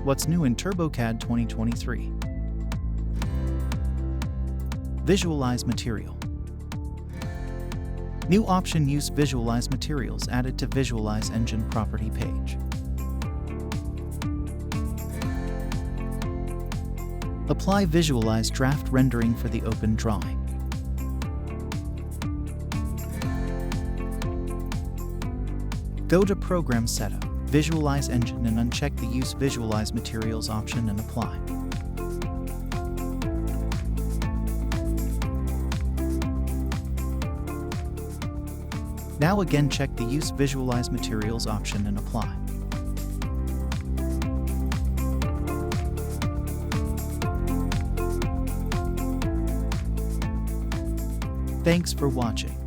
What's new in TurboCAD 2023? Visualize material. New option: Use Visualize materials added to Visualize engine property page. Apply Visualize draft rendering for the open drawing. Go to Program Setup, Visualize Engine, and uncheck the Use Visualize Materials option and apply. Now again check the Use Visualize Materials option and apply. Thanks for watching.